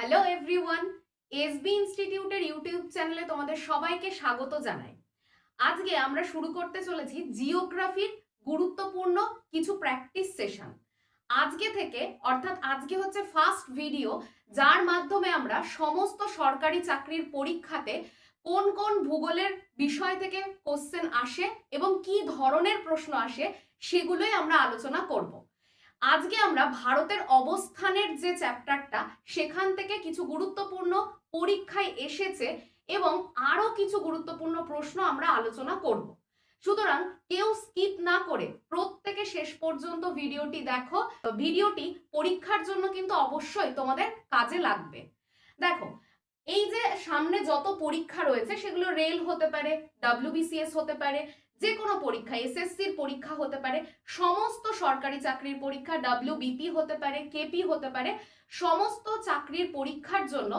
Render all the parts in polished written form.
Hello everyone, SB ইনস্টিটিউটের YouTube চ্যানেলে তোমাদের সবাইকে স্বাগত জানাই। আজকে আমরা শুরু করতে চলেছি জিওগ্রাফির গুরুত্বপূর্ণ কিছু প্র্যাকটিস সেশন। আজকে থেকে অর্থাৎ আজকে হচ্ছে ফার্স্ট ভিডিও, যার মাধ্যমে আমরা সমস্ত সরকারি চাকরির পরীক্ষাতে কোন কোন ভূগোলের বিষয় থেকে কোশ্চেন আসে এবং কি ধরনের প্রশ্ন আসে সেগুলোই আমরা আলোচনা করব। আজকে আমরা ভারতের অবস্থানের যে চ্যাপ্টারটা, সেখান থেকে কিছু গুরুত্বপূর্ণ পরীক্ষায় এসেছে এবং আরো কিছু গুরুত্বপূর্ণ প্রশ্ন আমরা আলোচনা করব। সুতরাং কেউ স্কিপ না করে প্রত্যেকে শেষ পর্যন্ত ভিডিওটি দেখো। ভিডিওটি পরীক্ষার জন্য কিন্তু অবশ্যই তোমাদের কাজে লাগবে। দেখো, এই যে সামনে যত পরীক্ষা রয়েছে সেগুলো রেল হতে পারে, ডব্লিউবিসিএস হতে পারে, যে কোনো পরীক্ষা, এসএসসির পরীক্ষা হতে পারে, সমস্ত সরকারি চাকরির পরীক্ষা, ডব্লিউবিপি হতে পারে, কেপি হতে পারে, সমস্ত চাকরির পরীক্ষার জন্য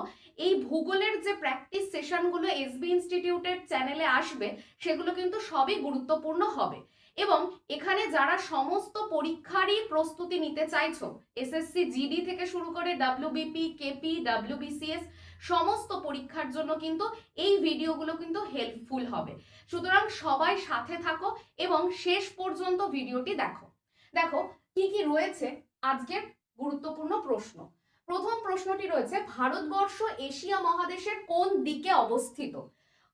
এই ভূগোলের যে প্র্যাকটিস সেশনগুলো এসবি ইনস্টিটিউটের চ্যানেলে আসবে সেগুলো কিন্তু সবই গুরুত্বপূর্ণ হবে। এবং এখানে যারা সমস্ত পরীক্ষারই প্রস্তুতি নিতে চাইছো, এসএসসি জিডি থেকে শুরু করে ডব্লিউবিপি, কেপি, ডব্লিউবিসিএস, সমস্ত পরীক্ষার জন্য কিন্তু এই ভিডিওগুলো কিন্তু হেল্পফুল হবে। সুতরাং সবাই সাথে থাকো এবং শেষ পর্যন্ত ভিডিওটি দেখো। দেখো কি কি রয়েছে আজকের গুরুত্বপূর্ণ প্রশ্ন। প্রথম প্রশ্নটি রয়েছে, ভারতবর্ষ এশিয়া মহাদেশের কোন দিকে অবস্থিত?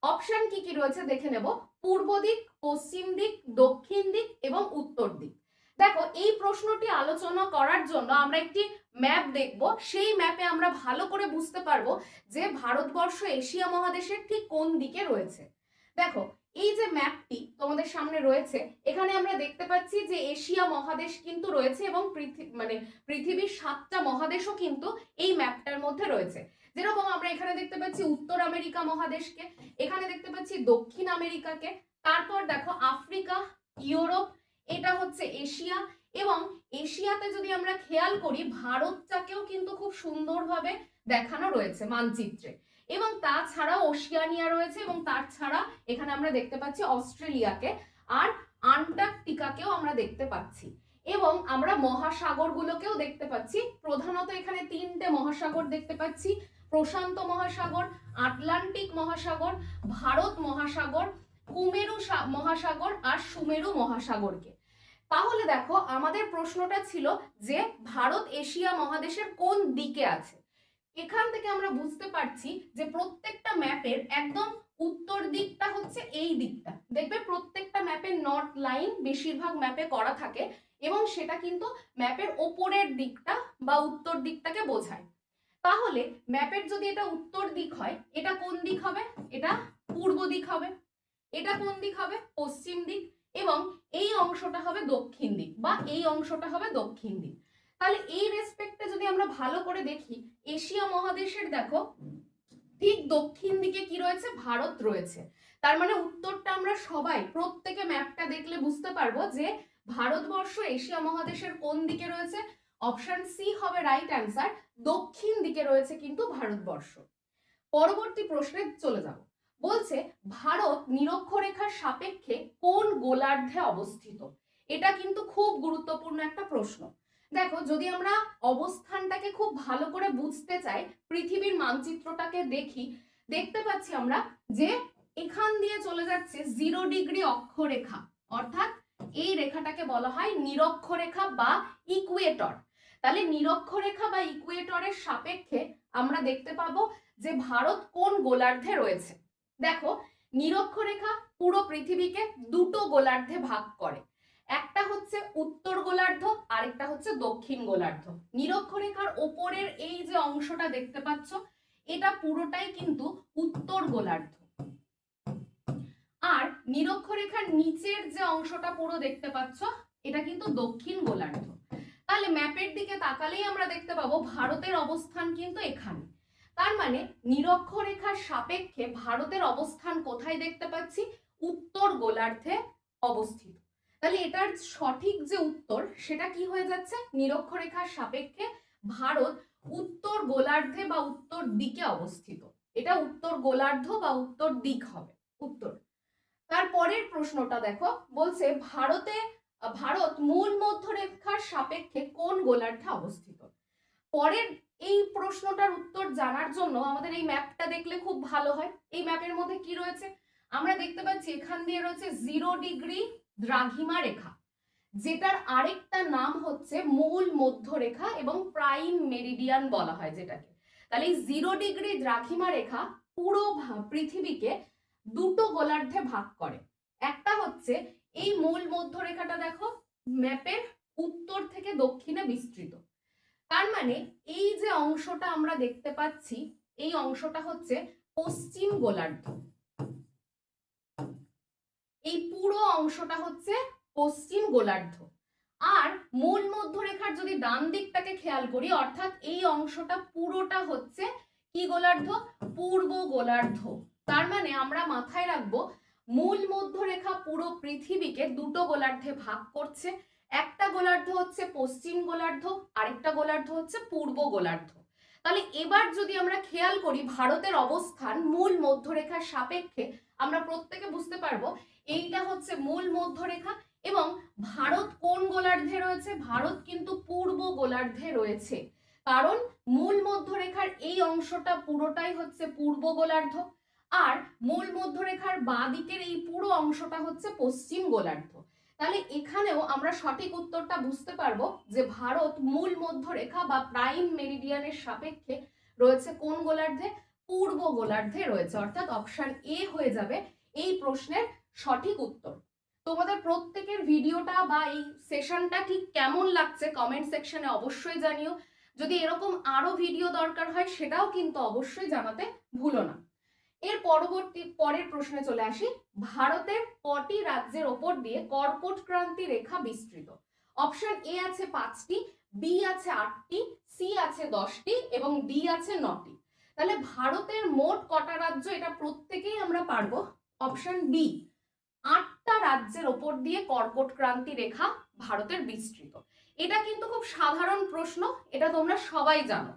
অপশন কি কি রয়েছে দেখে নেব। পূর্ব দিক, পশ্চিম দিক, দক্ষিণ দিক এবং উত্তর দিক। দেখো, এই প্রশ্নটি আলোচনা করার জন্য আমরা একটি ম্যাপ দেখব। সেই ম্যাপে আমরা ভালো করে বুঝতে পারবো যে ভারতবর্ষ এশিয়া মহাদেশের ঠিক কোন দিকে রয়েছে। দেখো, এই যে ম্যাপটি তোমাদের সামনে রয়েছে, এখানে আমরা দেখতে পাচ্ছি যে এশিয়া মহাদেশ কিন্তু রয়েছে এবং পৃথিবীর 7টা মহাদেশও কিন্তু এই ম্যাপটার মধ্যে রয়েছে। যেরকম আমরা এখানে দেখতে পাচ্ছি উত্তর আমেরিকা মহাদেশকে, এখানে দেখতে পাচ্ছি দক্ষিণ আমেরিকাকে, তারপর দেখো আফ্রিকা, ইউরোপ, এটা হচ্ছে এশিয়া। এবং এশিয়াতে যদি আমরা খেয়াল করি, ভারতটাকেও কিন্তু খুব সুন্দরভাবে দেখানো রয়েছে মানচিত্রে। এবং তাছাড়াও ওশিয়ানিয়া রয়েছে এবং তার ছাড়া এখানে আমরা দেখতে পাচ্ছি অস্ট্রেলিয়াকে, আর আন্টার্কটিকাকেও আমরা দেখতে পাচ্ছি। এবং আমরা মহাসাগরগুলোকেও দেখতে পাচ্ছি। প্রধানত এখানে 3টে মহাসাগর দেখতে পাচ্ছি, প্রশান্ত মহাসাগর, আটলান্টিক মহাসাগর, ভারত মহাসাগর, কুমেরু মহাসাগর আর সুমেরু মহাসাগরকে। তাহলে দেখো, আমাদের প্রশ্নটা ছিল যে ভারত এশিয়া মহাদেশের কোন দিকে আছে। এখান থেকে আমরা বুঝতে পারছি যে প্রত্যেকটা ম্যাপের একদম উত্তর দিকটা হচ্ছে এই দিকটা। দেখবে প্রত্যেকটা ম্যাপের নর্থ লাইন বেশিরভাগ ম্যাপে করা থাকে এবং সেটা কিন্তু ম্যাপের ওপরের দিকটা বা উত্তর দিকটাকে বোঝায়। তাহলে ম্যাপের যদি এটা উত্তর দিক হয়, এটা কোন দিক হবে? এটা পূর্ব দিক হবে। এটা কোন দিক হবে? পশ্চিম দিক। এবং এই অংশটা হবে দক্ষিণ দিক, বা এই অংশটা হবে দক্ষিণ দিক। তাহলে এই রেসপেক্টে যদি আমরা ভালো করে দেখি, এশিয়া মহাদেশের দেখো ঠিক দক্ষিণ দিকে কি রয়েছে? ভারত রয়েছে। তার মানে উত্তরটা আমরা সবাই প্রত্যেকে ম্যাপটা দেখলে বুঝতে পারবো যে ভারতবর্ষ এশিয়া মহাদেশের কোন দিকে রয়েছে। অপশন সি হবে রাইট অ্যান্সার, দক্ষিণ দিকে রয়েছে কিন্তু ভারতবর্ষ। পরবর্তী প্রশ্নে চলে যাব। বলছে, ভারত নিরক্ষরেখার সাপেক্ষে কোন গোলার্ধে অবস্থিত? এটা কিন্তু খুব গুরুত্বপূর্ণ একটা প্রশ্ন। দেখো, যদি আমরা অবস্থানটাকে খুব ভালো করে বুঝতে চাই, পৃথিবীর মানচিত্রটাকে দেখি, দেখতে পাচ্ছি আমরা যে এখান দিয়ে চলে যাচ্ছে 0 ডিগ্রি অক্ষরেখা, অর্থাৎ এই রেখাটাকে বলা হয় নিরক্ষরেখা বা ইকুয়েটর। তাহলে নিরক্ষরেখা বা ইকুয়েটরের সাপেক্ষে আমরা দেখতে পাবো যে ভারত কোন গোলার্ধে রয়েছে। দেখো, নিরক্ষরেখা পুরো পৃথিবীকে দুটো গোলার্ধে ভাগ করে, একটা হচ্ছে উত্তর গোলার্ধ, আরেকটা হচ্ছে দক্ষিণ গোলার্ধ। নিরক্ষরেখার ওপরের এই যে অংশটা দেখতে পাচ্ছ, এটা পুরোটাই কিন্তু উত্তর গোলার্ধ। আর নিরক্ষরেখার নিচের যে অংশটা পুরো দেখতে পাচ্ছ, এটা কিন্তু দক্ষিণ গোলার্ধ। তাহলে ম্যাপের দিকে তাকালেই আমরা দেখতে পাবো ভারতের অবস্থান কিন্তু এখানে। তার মানে নিরক্ষরেখার সাপেক্ষে ভারতের অবস্থান কোথায় দেখতে পাচ্ছি? উত্তর গোলার্ধে অবস্থিত। তাহলে এটার সঠিক যে উত্তর সেটা কি হয়ে যাচ্ছে? নিরক্ষরেখার সাপেক্ষে ভারত উত্তর গোলার্ধে বা উত্তর দিকে অবস্থিত। এটা উত্তর গোলার্ধ বা উত্তর দিক হবে উত্তর। তারপরের প্রশ্নটা দেখো, বলছে ভারত মূল মধ্যরেখার সাপেক্ষে কোন গোলার্ধে অবস্থিত? পরের এই প্রশ্নটার উত্তর জানার জন্য আমাদের এই ম্যাপটা দেখলে খুব ভালো হয়। এই ম্যাপের মধ্যে কি রয়েছে আমরা দেখতে পাচ্ছি, এখান দিয়ে রয়েছে 0° দ্রাঘিমা রেখা, যেটার আরেকটা নাম হচ্ছে মূল মধ্যরেখা এবং প্রাইম মেরিডিয়ান বলা হয় যেটাকে। তাহলে এই 0° দ্রাঘিমা রেখা পুরো পৃথিবীকে দুটো গোলার্ধে ভাগ করে। একটা হচ্ছে এই মূল মধ্যরেখাটা দেখো ম্যাপের উত্তর থেকে দক্ষিণে বিস্তৃত, তার মানে এই যে অংশটা আমরা দেখতে পাচ্ছি এই অংশটা হচ্ছে পশ্চিম গোলার্ধ, এই পুরো অংশটা হচ্ছে পশ্চিম গোলার্ধ। আর মূল মধ্যরেখার যদি ডান দিকটাকে খেয়াল করি, অর্থাৎ এই অংশটা পুরোটা হচ্ছে কি গোলার্ধ, পূর্ব গোলার্ধ। তার মানে আমরা মাথায় রাখবো মূল মধ্যরেখা পুরো পৃথিবীকে দুটো গোলার্ধে ভাগ করছে, একটা গোলার্ধ হচ্ছে পশ্চিম গোলার্ধ, আরেকটা গোলার্ধ হচ্ছে পূর্ব গোলার্ধ। তাহলে এবার যদি আমরা খেয়াল করি ভারতের অবস্থান মূল মধ্যরেখার সাপেক্ষে, আমরা প্রত্যেকে বুঝতে পারবো এইটা হচ্ছে মূল মধ্যরেখা এবং ভারত কোন গোলার্ধে রয়েছে, ভারত কিন্তু পূর্ব গোলার্ধে রয়েছে, কারণ মূল মধ্যরেখার এই অংশটা পুরোটাই হচ্ছে পূর্ব গোলার্ধ আর মূল মধ্যরেখার বাঁ দিকের এই পুরো অংশটা হচ্ছে পশ্চিম গোলার্ধ। তাহলে এখানেও আমরা সঠিক উত্তরটা বুঝতে পারবো যে ভারত মূল মধ্যরেখা বা প্রাইম মেরিডিয়ানের সাপেক্ষে রয়েছে কোন গোলার্ধে, পূর্ব গোলার্ধে রয়েছে, অর্থাৎ অপশন এ হয়ে যাবে এই প্রশ্নের সঠিক উত্তর। তোমাদের প্রত্যেকের ভিডিওটা বা এই সেশনটা ঠিক কেমন লাগছে কমেন্ট সেকশনে অবশ্যই জানিও। যদি এরকম আরো ভিডিও দরকার হয় সেটাও কিন্তু অবশ্যই জানাতে ভুলো না। এর পরের প্রশ্নে চলে আসি, ভারতের কটি রাজ্যের ওপর দিয়ে কর্কট ক্রান্তি রেখা বিস্তৃত? অপশন এ আছে 5টি, বি আছে 8টি, সি আছে 10টি এবং ডি আছে 9টি। তাহলে ভারতের মোট কটা রাজ্য, এটা প্রত্যেকেই আমরা পারবো। অপশন বি, 8টা রাজ্যের ওপর দিয়ে কর্কট ক্রান্তি রেখা ভারতের বিস্তৃত। এটা কিন্তু খুব সাধারণ প্রশ্ন, এটা তোমরা সবাই জানো,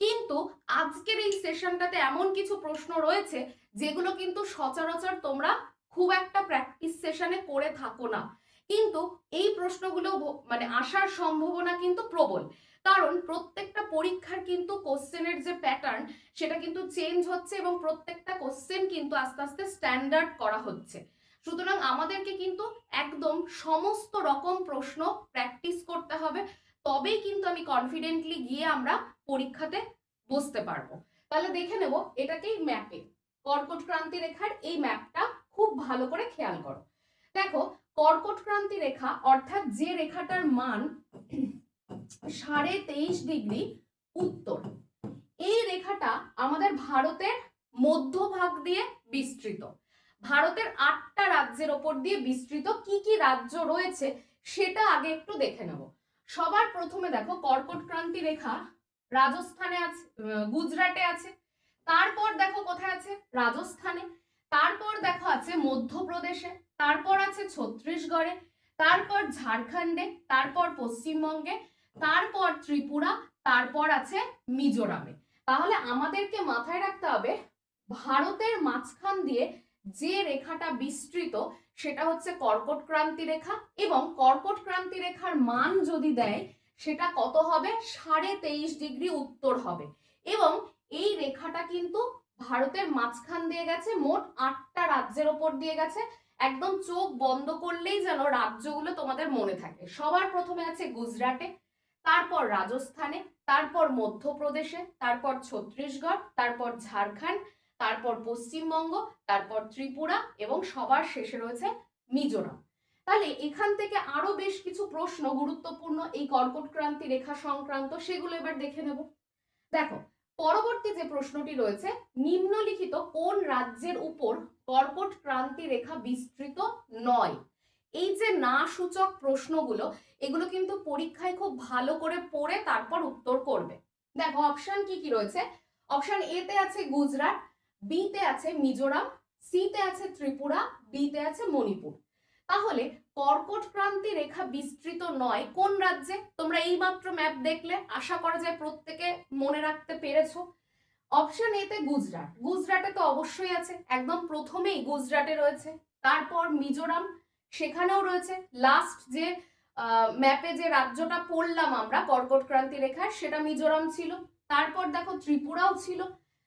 কিন্তু আজকের এই সেশনটাতে এমন কিছু প্রশ্ন রয়েছে যেগুলো কিন্তু সচরাচর তোমরা খুব একটা প্র্যাকটিস সেশনে করে থাকো না, কিন্তু এই প্রশ্নগুলো মানে আসার সম্ভাবনা কিন্তু প্রবল, কারণ প্রত্যেকটা পরীক্ষার কিন্তু কোশ্চেনের যে প্যাটার্ন সেটা কিন্তু চেঞ্জ হচ্ছে এবং প্রত্যেকটা কোশ্চেন কিন্তু আস্তে আস্তে স্ট্যান্ডার্ড করা হচ্ছে। সুতরাং আমাদেরকে কিন্তু একদম সমস্ত রকম প্রশ্ন প্র্যাকটিস করতে হবে, তবেই কিন্তু আমি কনফিডেন্টলি গিয়ে আমরা পরীক্ষাতে বসতে পারবো। তাহলে দেখে নেব এটাকেই ম্যাপে কর্কট ক্রান্তি রেখার এই ম্যাপটা খুব ভালো করে খেয়াল করো। দেখো কর্কট ক্রান্তি রেখা অর্থাৎ যে রেখাটার মান 23.5° উত্তর, এই রেখাটা আমাদের ভারতের মধ্যভাগ দিয়ে বিস্তৃত। ভারতের 8টা রাজ্যের ওপর দিয়ে বিস্তৃত। কি কি রাজ্য রয়েছে সেটা আগে একটু দেখে নেব। সবার প্রথমে দেখো কর্কট ক্রান্তি রেখা রাজস্থানে আছে, গুজরাটে আছে, তারপর দেখো কোথায় আছে, রাজস্থানে, তারপর দেখো আছে মধ্যপ্রদেশে, তারপর আছে ছত্তিশগড়ে, তারপর ঝাড়খণ্ডে, তারপর পশ্চিমবঙ্গে, তারপর ত্রিপুরা, তারপর আছে মিজোরামে। তাহলে আমাদেরকে মাথায় রাখতে হবে ভারতের মাঝখান দিয়ে যে রেখাটা বিস্তৃত সেটা হচ্ছে কর্কট ক্রান্তি রেখা, এবং কর্কট ক্রান্তি রেখার মান যদি দেয় সেটা কত হবে, 23.5° উত্তর হবে। এবং এই রেখাটা কিন্তু ভারতের মাঝখান দিয়ে গেছে, মোট 8টা রাজ্যের ওপর দিয়ে গেছে। একদম চোখ বন্ধ করলেই যেন রাজ্যগুলো তোমাদের মনে থাকে। সবার প্রথমে আছে গুজরাটে, তারপর রাজস্থানে, তারপর মধ্যপ্রদেশে, তারপর ছত্তিশগড়, তারপর ঝাড়খণ্ড, তারপর পশ্চিমবঙ্গ, তারপর ত্রিপুরা এবং সবার শেষে রয়েছে মিজোরাম। তাহলে এখান থেকে আরো বেশ কিছু প্রশ্ন গুরুত্বপূর্ণ এই কর্কট ক্রান্তি রেখা সংক্রান্ত, সেগুলো এবার দেখে নেব। দেখো পরবর্তী যে প্রশ্নটি রয়েছে, নিম্নলিখিত কোন রাজ্যের উপর কর্কট ক্রান্তি রেখা বিস্তৃত নয়? এই যে না সূচক প্রশ্নগুলো এগুলো কিন্তু পরীক্ষায় খুব ভালো করে পড়ে তারপর উত্তর করবে। দেখো অপশন কি কি রয়েছে, অপশন এ তে আছে গুজরাট, বি তে আছে মিজোরাম, সি তে আছে ত্রিপুরা, ডি তে আছে মণিপুর। তাহলে কর্কট ক্রান্তি রেখা বিস্তৃত নয় কোন রাজ্যে? তোমরা এইমাত্র ম্যাপ দেখলে, আশা করা যায় প্রত্যেকে মনে রাখতে পেরেছো। অপশন এ তে গুজরাট, গুজরাটে তো অবশ্যই আছে, একদম প্রথমেই গুজরাটে রয়েছে, তারপর মিজোরাম সেখানেও রয়েছে, লাস্ট যে ম্যাপে যে রাজ্যটা পড়লাম আমরা কর্কট ক্রান্তি রেখার, সেটা মিজোরাম ছিল। তারপর দেখো ত্রিপুরাও ছিল।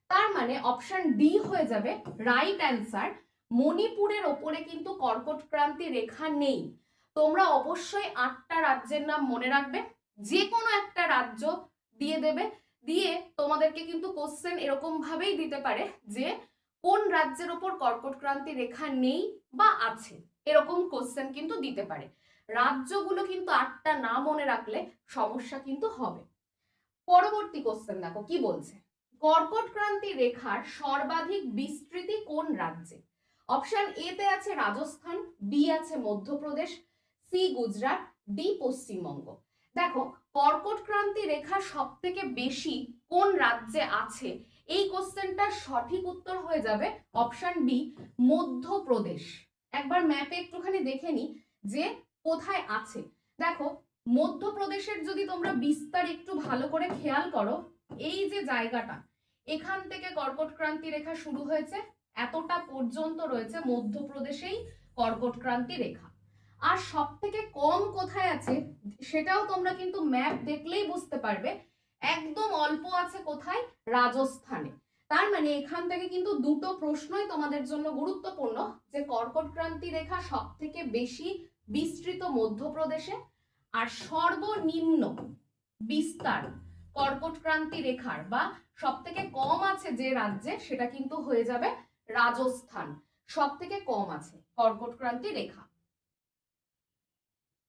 তার মানে অপশন ডি হয়ে যাবে রাইট অ্যান্সার। মণিপুরের ওপরে কিন্তু কর্কট ক্রান্তি রেখা নেই। তোমরা অবশ্যই 8টা রাজ্যের নাম মনে রাখবে, যে কোনো একটা রাজ্য দিয়ে দেবে, দিয়ে তোমাদেরকে কিন্তু কোশ্চেন এরকম ভাবেই দিতে পারে যে কোন রাজ্যের ওপর কর্কট ক্রান্তি রেখা নেই বা আছে, এরকম কোশ্চেন কিন্তু দিতে পারে। রাজ্যগুলো কিন্তু 8টা না মনে রাখলে সমস্যা কিন্তু হবে। পরবর্তী কোশ্চেন দেখো কি বলছে, কর্কট ক্রান্তি রেখার সর্বাধিক বিস্তৃতি কোন রাজ্যে? অপশন এ তে আছে রাজস্থান, বি আছে মধ্যপ্রদেশ, সি গুজরাট, ডি পশ্চিমবঙ্গ। দেখো কর্কট ক্রান্তি রেখা সব থেকে বেশি কোন রাজ্যে আছে, এই কোশ্চেনটার সঠিক উত্তর হয়ে যাবে অপশন বি মধ্যপ্রদেশ। একবার ম্যাপে একটুখানি দেখে নি যে কোথায় আছে। দেখো মধ্যপ্রদেশের যদি তোমরা বিস্তার একটু ভালো করে খেয়াল করো, এই যে জায়গাটা, এখান থেকে কর্কট ক্রান্তি রেখা শুরু হয়েছে, এতটা পর্যন্ত রয়েছে মধ্যপ্রদেশেই কর্কট ক্রান্তি রেখা। আর সব থেকে কম কোথায় আছে সেটাও তোমরা কিন্তু ম্যাপ দেখলেই বুঝতে পারবে, একদম অল্প আছে কোথায়, রাজস্থানে। তার মানে এখান থেকে কিন্তু দুটো প্রশ্নই তোমাদের জন্য গুরুত্বপূর্ণ, যে কর্কট ক্রান্তি রেখা সব থেকে বেশি বিস্তৃত মধ্যপ্রদেশে, আর সর্বনিম্ন বিস্তার কর্কট ক্রান্তি রেখার বা সব থেকে কম আছে যে রাজ্যে, সেটা কিন্তু হয়ে যাবে রাজস্থান। সব থেকে কম আছে কর্কট ক্রান্তি রেখা।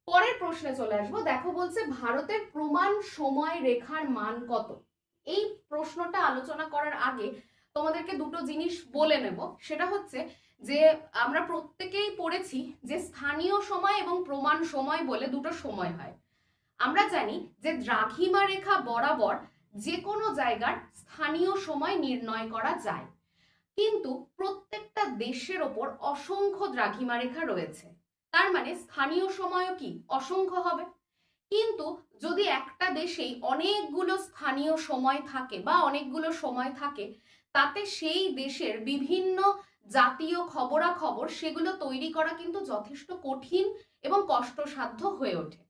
পরের প্রশ্নে চলে আসবো। দেখো বলছে ভারতের প্রমাণ সময় রেখার মান কত? এই প্রশ্নটা আলোচনা করার আগে তোমাদেরকে দুটো জিনিস বলে নেব। সেটা হচ্ছে যে আমরা প্রত্যেকেই পড়েছি যে স্থানীয় সময় এবং প্রমাণ সময় বলে দুটো সময় হয়। আমরা জানি যে দ্রাঘিমা রেখা বরাবর যে কোনো জায়গার স্থানীয় সময় নির্ণয় করা যায়, কিন্তু প্রত্যেকটা দেশের ওপর অসংখ্য দ্রাঘিমা রেখা রয়েছে। তার মানে স্থানীয় সময়ও কি অসংখ্য হবে। কিন্তু যদি একটা দেশেই অনেকগুলো স্থানীয় সময় থাকে বা অনেকগুলো সময় থাকে, তাতে সেই দেশের বিভিন্ন জাতীয় খবরাখবর সেগুলো তৈরি করা কিন্তু যথেষ্ট কঠিন এবং কষ্টসাধ্য হয়ে ওঠে।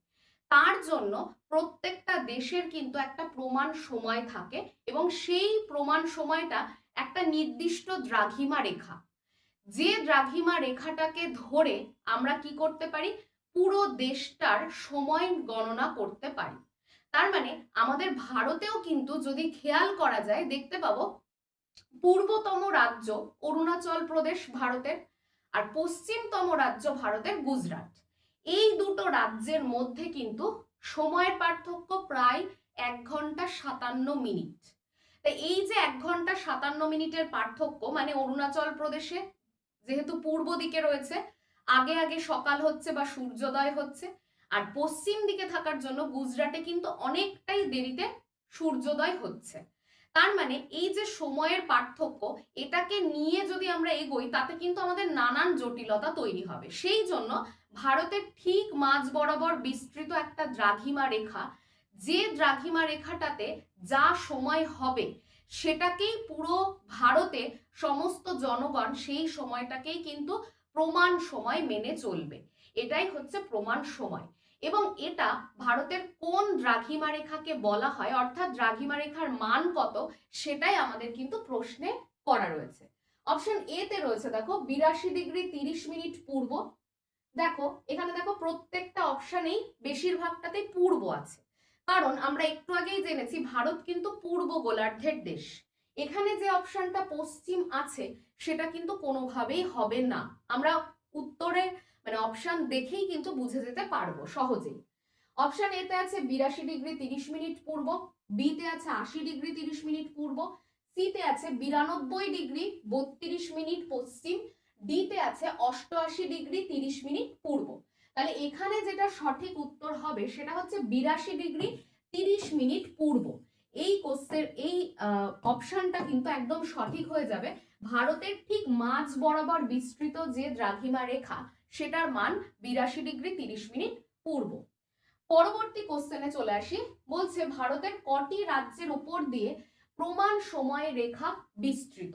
তার জন্য প্রত্যেকটা দেশের কিন্তু একটা প্রমাণ সময় থাকে এবং সেই প্রমাণ সময়টা একটা নির্দিষ্ট দ্রাঘিমা রেখা। যে দ্রাঘিমা রেখাটাকে ধরে আমরা কি করতে পারি, পুরো দেশটার সময় গণনা করতে পারি। তার মানে আমাদের ভারতেও কিন্তু যদি খেয়াল করা যায় দেখতে পাবো পূর্বতম রাজ্য অরুণাচল প্রদেশ ভারতের, আর পশ্চিমতম রাজ্য ভারতের গুজরাট। এই দুটো রাজ্যের মধ্যে কিন্তু সময়ের পার্থক্য প্রায় 1 ঘন্টা 57 মিনিট। তাই এই যে 1 ঘন্টা 57 মিনিটের পার্থক্য, মানে অরুণাচল প্রদেশে যেহেতু পূর্ব দিকে রয়েছে, আগে আগে সকাল হচ্ছে বা সূর্যোদয় হচ্ছে, আর পশ্চিম দিকে থাকার জন্য গুজরাটে কিন্তু অনেকটাই দেরিতে সূর্যোদয় হচ্ছে। তার মানে এই যে সময়ের পার্থক্য, এটাকে নিয়ে যদি আমরা এগোই তাতে কিন্তু আমাদের নানান জটিলতা তৈরি হবে। সেই জন্য ভারতের ঠিক মাঝ বরাবর বিস্তৃত একটা দ্রাঘিমা রেখা, যে দ্রাঘিমা রেখাটাতে যা সময় হবে সেটাকেই পুরো ভারতে সমস্ত জনগণ সেই সময়টাকেই কিন্তু প্রমাণ সময় মেনে চলবে। এটাই হচ্ছে প্রমাণ সময়। এবং এটা ভারতের কোন দ্রাঘিমা রেখাকে বলা হয়, অর্থাৎ দ্রাঘিমা রেখার মান কত, সেটাই আমাদের কিন্তু প্রশ্নে করা রয়েছে। অপশন এ তে রয়েছে দেখো 82°30' পূর্ব। দেখো এখানে দেখো প্রত্যেকটা অপশনেই বেশিরভাগটাতেই পূর্ব আছে, কারণ আমরা একটু আগেই জেনেছি ভারত কিন্তু পূর্ব গোলার্ধের দেশ। এখানে যে অপশনটা পশ্চিম আছে সেটা কিন্তু কোনোভাবেই হবে না। আমরা উত্তরে মানে অপশন দেখেই কিন্তু বুঝে যেতে পারবো সহজেই। অপশন এ তে আছে 82°30' পূর্ব, বি তে আছে 80°30' পূর্ব, সি তে আছে 92°32' পশ্চিম, ডি তে আছে 88°30' পূর্ব। তাহলে এখানে যেটা সঠিক উত্তর হবে সেটা হচ্ছে 82°30' পূর্ব। এই কোশ্চেন এই অপশনটা কিন্তু একদম সঠিক হয়ে যাবে। ভারতের ঠিক মাঝ বরাবর বিস্তৃত যে দ্রাঘিমা রেখা সেটার মান 82°30' পূর্ব। পরবর্তী কোশ্চেনে চলে আসি। বলছে ভারতের কটি রাজ্যের উপর দিয়ে প্রমাণ সময় রেখা বিস্তৃত?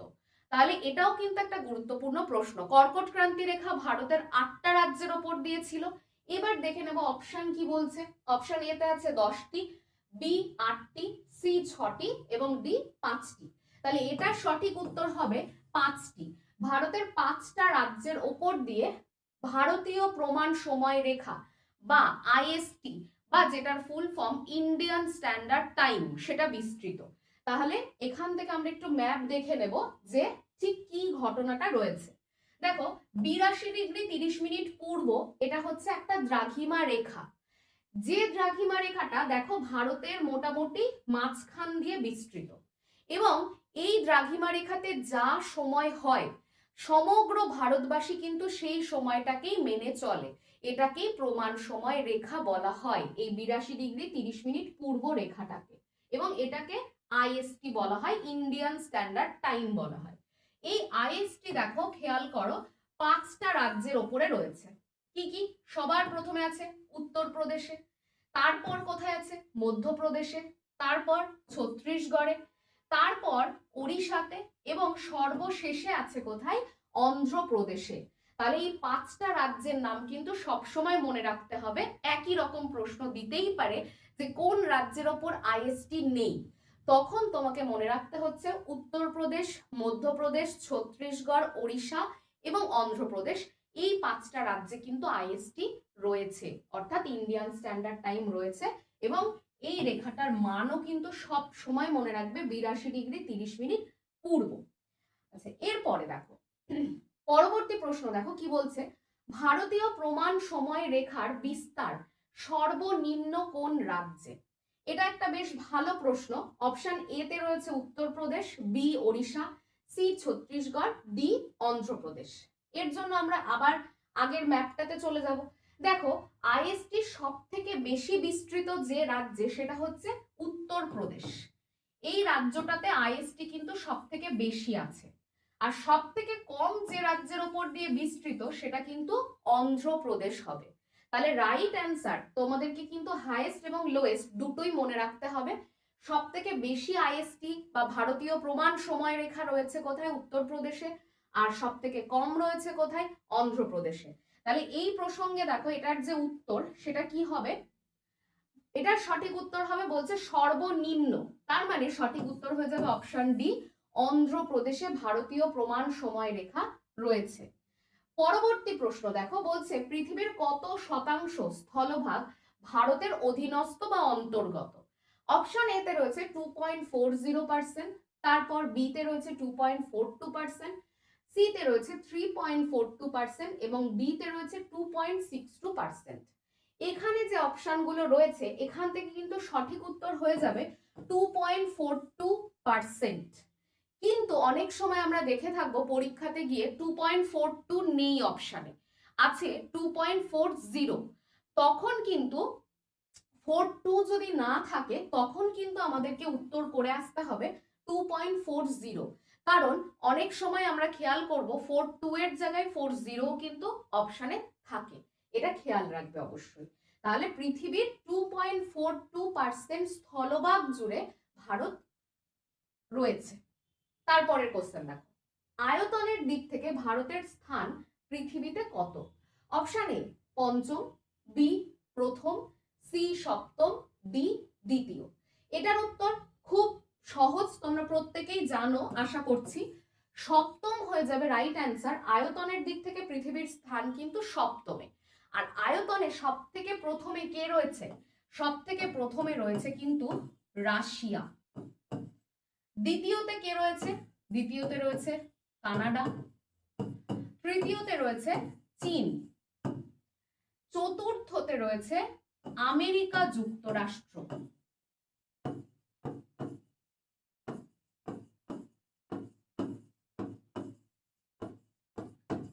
তাহলে এটাও কিন্তু একটা গুরুত্বপূর্ণ প্রশ্ন। কর্কট ক্রান্তি রেখা ভারতের 8টা রাজ্যের ওপর দিয়েছিল, এবার দেখে নেব অপশন কি বলছে। অপশন এতে আছে 10টি, বি 8টি, সি 6টি এবং ডি 5টি। তাহলে এটার সঠিক উত্তর হবে 5টি। ভারতের 5টা রাজ্যের ওপর দিয়ে ভারতীয় প্রমাণ সময় রেখা বা আইএসটি বা যেটার full form Indian standard time সেটা বিস্তৃত। তাহলে এখান থেকে আমরা একটু ম্যাপ দেখে নেব যে ঠিক কি ঘটনাটা রয়েছে। দেখো 82°30' পূর্ব এটা হচ্ছে একটা দ্রাঘিমা রেখা। যে দ্রাঘিমা রেখাটা দেখো ভারতের মোটামুটি মাঝখান দিয়ে বিস্তৃত এবং এই দ্রাঘিমা রেখাতে যা সময় হয় সমগ্র ভারতবাসী কিন্তু সেই সময়টাকেই মেনে চলে। এটাকেই প্রমাণ সময় রেখা বলা হয়, এই 82°30' পূর্ব রেখাটাকে, এবং এটাকে আইএসটি বলা হয়, ইন্ডিয়ান স্ট্যান্ডার্ড টাইম বলা হয়। এই আইএসটি দেখো খেয়াল করো 5টা রাজ্যের ওপরে রয়েছে। কি কি? সবার প্রথমে আছে উত্তরপ্রদেশে, তারপর কোথায় আছে মধ্যপ্রদেশে, তারপর ছত্তিশগড়ে, তারপর ওড়িশাতে এবং সর্বশেষে আছে কোথায় অন্ধ্রপ্রদেশে। তাহলে এই 5টা রাজ্যের নাম কিন্তু সবসময় মনে রাখতে হবে। একই রকম প্রশ্ন দিতেই পারে যে কোন রাজ্যের ওপর আইএসটি নেই, তখন তোমাকে মনে রাখতে হচ্ছে উত্তরপ্রদেশ, মধ্যপ্রদেশ, ছত্তিশগড়, ওড়িশা এবং অন্ধ্রপ্রদেশ, এই 5টা রাজ্যে কিন্তু আইএসটি রয়েছে, অর্থাৎ ইন্ডিয়ান স্ট্যান্ডার্ড টাইম রয়েছে। এবং এই রেখাটার মানও কিন্তু সব সময় মনে রাখবে 82°30' পূর্ব। আচ্ছা, এরপরে দেখো পরবর্তী প্রশ্ন দেখো কি বলছে, ভারতীয় প্রমাণ সময় রেখার বিস্তার সর্বনিম্ন কোন রাজ্যে? এটা একটা বেশ ভালো প্রশ্ন। অপশন এ তে রয়েছে Uttar Pradesh, B Odisha, C Chhattisgarh, D Andhra Pradesh. এর জন্য আমরা আবার আগের ম্যাপটাতে চলে যাব। দেখো আইএসটি সব থেকে বেশি বিস্তৃত যে রাজ্যে সেটা হচ্ছে উত্তরপ্রদেশ। এই রাজ্যটাতে আইএসটি কিন্তু সব থেকে বেশি আছে। আর সব থেকে কম যে রাজ্যের ওপর দিয়ে বিস্তৃত সেটা কিন্তু অন্ধ্রপ্রদেশ হবে। তাহলে রাইট অ্যান্সার তোমাদেরকে কিন্তু হাইয়েস্ট এবং লোয়েস্ট দুটোই মনে রাখতে হবে। সব থেকে বেশি আইএসটি বা ভারতীয় প্রমাণ সময় রেখা রয়েছে কোথায়? উত্তরপ্রদেশে। আর সব থেকে কম রয়েছে কোথায়? অন্ধ্রপ্রদেশে। তাহলে এই প্রসঙ্গে দেখো এটার যে উত্তর সেটা কি হবে? এটার সঠিক উত্তর হবে বলছে সর্বনিম্ন, তার মানে সঠিক উত্তর হয়ে যাবে অপশন ডি, অন্ধ্রপ্রদেশে ভারতীয় প্রমাণ সময় রেখা রয়েছে। পরবর্তী প্রশ্ন দেখো বলছে পৃথিবীর কত শতাংশ স্থলভাগ ভারতের অধীনস্থ বা অন্তর্গত? অপশন এ তে রয়েছে 2.40%, তারপর বি তে রয়েছে 2.42%, সি তে রয়েছে 3.42% এবং ডি তে রয়েছে 2.62%। এখানে যে অপশনগুলো রয়েছে এখান থেকে কিন্তু সঠিক উত্তর হয়ে যাবে 2.42%। কিন্তু অনেক সময় আমরা দেখে থাকবো পরীক্ষাতে গিয়ে 2.42 নেই অপশানে, আছে 2.40। তখন কিন্তু 42 যদি না থাকে তখন কিন্তু আমাদেরকে উত্তর করে আসতে হবে 2.40, কারণ অনেক সময় আমরা খেয়াল করব 42 এর জায়গায় 40 কিন্তু অপশানে থাকে, এটা খেয়াল রাখবে অবশ্যই। তাহলে পৃথিবীর 2.42% স্থলভাগ জুড়ে ভারত রয়েছে। তারপরের কোশ্চেন দেখো, আয়তনের দিক থেকে ভারতের স্থান পৃথিবীতে কত? অপশন এ পঞ্চম, বি প্রথম, সি সপ্তম, ডি দ্বিতীয়। এটার উত্তর খুব সহজ, তোমরা প্রত্যেকেই জানো আশা করছি। সপ্তম হয়ে যাবে রাইট অ্যান্সার। আয়তনের দিক থেকে পৃথিবীর স্থান কিন্তু সপ্তমে। আর আয়তনে সব থেকে প্রথমে কে রয়েছে? সব থেকে প্রথমে রয়েছে কিন্তু রাশিয়া। দ্বিতীয়তে কে রয়েছে? দ্বিতীয়তে রয়েছে কানাডা, তৃতীয়তে রয়েছে চীন, চতুর্থতে রয়েছে আমেরিকা যুক্তরাষ্ট্র,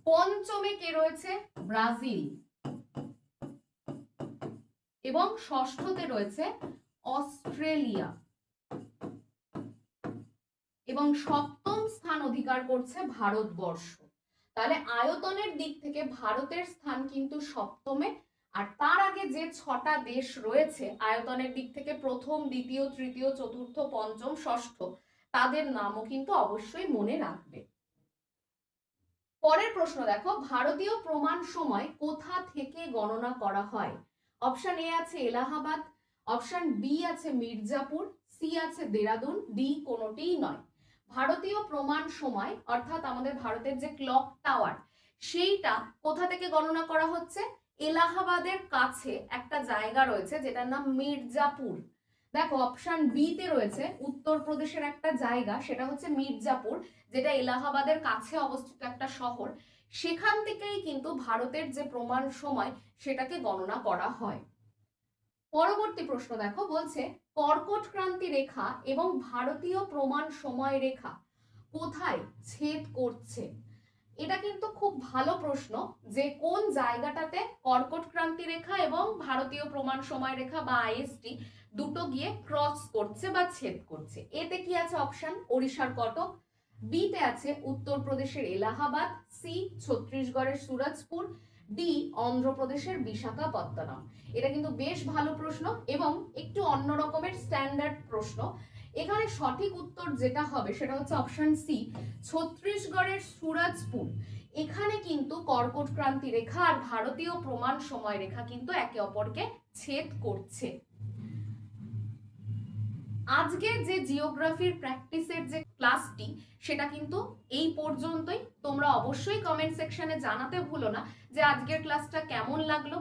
পঞ্চমে কে রয়েছে? ব্রাজিল, এবং ষষ্ঠতে রয়েছে অস্ট্রেলিয়া, এবং সপ্তম স্থান অধিকার করছে ভারতবর্ষ। তাহলে আয়তনের দিক থেকে ভারতের স্থান কিন্তু সপ্তমে। আর তার আগে যে 6টা দেশ রয়েছে আয়তনের দিক থেকে প্রথম, দ্বিতীয়, তৃতীয়, চতুর্থ, পঞ্চম, ষষ্ঠ, তাদের নামও কিন্তু অবশ্যই মনে রাখবে। পরের প্রশ্ন দেখো, ভারতীয় প্রমাণ সময় কোথা থেকে গণনা করা হয়? অপশন এ আছে এলাহাবাদ, অপশন বি আছে মির্জাপুর, সি আছে দেরাদুন, ডি কোনোটিই নয়। ভারতীয় প্রমাণ সময় অর্থাৎ আমাদের ভারতের যে ক্লক টাওয়ার সেইটা কোথা থেকে গণনা করা হচ্ছে? এলাহাবাদের কাছে একটা জায়গা রয়েছে যেটার নাম মির্জাপুর। দেখো অপশন বি তে রয়েছে উত্তরপ্রদেশের একটা জায়গা, সেটা হচ্ছে মির্জাপুর, যেটা এলাহাবাদের কাছে অবস্থিত একটা শহর। সেখান থেকেই কিন্তু ভারতের যে প্রমাণ সময় সেটাকে গণনা করা হয়। পরবর্তী প্রশ্ন দেখো, বলছে কর্কট ক্রান্তি রেখা এবং ভারতীয় প্রমাণ সময় রেখা কোথায় ছেদ করছে? এটা কিন্তু খুব ভালো প্রশ্ন, যে কোন জায়গাটাতে কর্কট ক্রান্তি রেখা এবং ভারতীয় প্রমাণ সময় রেখা বা আইএসটি দুটো গিয়ে ক্রস করছে বা ছেদ করছে। এতে কি আছে অপশন? ওড়িশার কটক, বি তে আছে উত্তরপ্রদেশের এলাহাবাদ, সি ছত্তিশগড়ের সুরজপুর, ডি অন্ধ্রপ্রদেশের বিশাখাপত্তনম। এটা কিন্তু বেশ ভালো প্রশ্ন এবং একটু অন্য রকমের স্ট্যান্ডার্ড প্রশ্ন। এখানে সঠিক উত্তর যেটা হবে সেটা হচ্ছে অপশন সি ছত্তিশগড়ের সুরজপুর। এখানে কিন্তু কর্কট ক্রান্তি রেখা আর ভারতীয় প্রমাণ সময় রেখা কিন্তু একে অপরকে ছেদ করছে। আজকে যে জিওগ্রাফির প্র্যাকটিসের যে ক্লাসটি সেটা কিন্তু এই পর্যন্তই। তোমরা অবশ্যই কমেন্ট সেকশনে জানাতে ভুলো না যে আজকের ক্লাসটা কেমন লাগলো।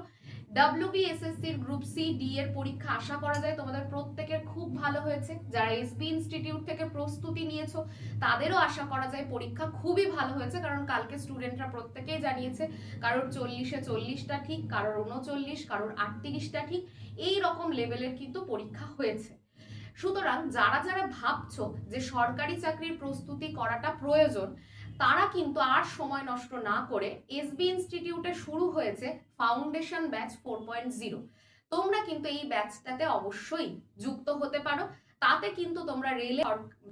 WBSSC গ্রুপ সি ডি এর পরীক্ষা আশা করা যায় তোমাদের প্রত্যেকের খুব ভালো হয়েছে। যারা এসবি ইনস্টিটিউট থেকে প্রস্তুতি নিয়েছো তাদেরও আশা করা যায় পরীক্ষা খুবই ভালো হয়েছে, কারণ কালকে স্টুডেন্টরা প্রত্যেকেই জানিয়েছে কারোর 40-এ 40টা ঠিক, কারোর 39, কারোর 38টা ঠিক, এই রকম লেভেলের কিন্তু পরীক্ষা হয়েছে। সুতরাং যারা যারা ভাবছো যে সরকারি চাকরির প্রস্তুতি করাটা প্রয়োজন, তারা কিন্তু আর সময় নষ্ট না করে এসবি ইনস্টিটিউটে শুরু হয়েছে ফাউন্ডেশন ব্যাচ 4.0। তোমরা কিন্তু এই ব্যাচটাতে অবশ্যই যুক্ত হতে পারো। তাতে কিন্তু তোমরা রেলে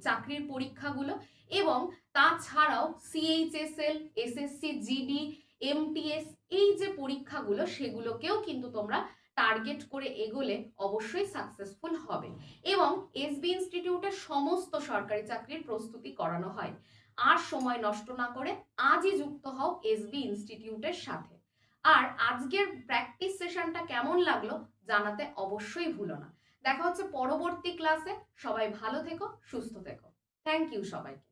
চাকরির পরীক্ষাগুলো এবং তাছাড়াও সিএইচএসএল, এসএসসি জিডি, এমটিএস এই যে পরীক্ষাগুলো সেগুলোকেও কিন্তু তোমরা টার্গেট করে এগোলে অবশ্যই সাকসেসফুল হবে। এবং এসবি ইনস্টিটিউটের সমস্ত সরকারি চাকরির প্রস্তুতি করানো হয়। আর সময় নষ্ট না করে আজই যুক্ত হও এসবি ইনস্টিটিউটের সাথে। আর আজকের প্র্যাকটিস সেশনটা কেমন লাগলো জানাতে অবশ্যই ভুলো না। দেখা হচ্ছে পরবর্তী ক্লাসে। সবাই ভালো থেকো, সুস্থ থেকো। থ্যাংক ইউ সবাইকে।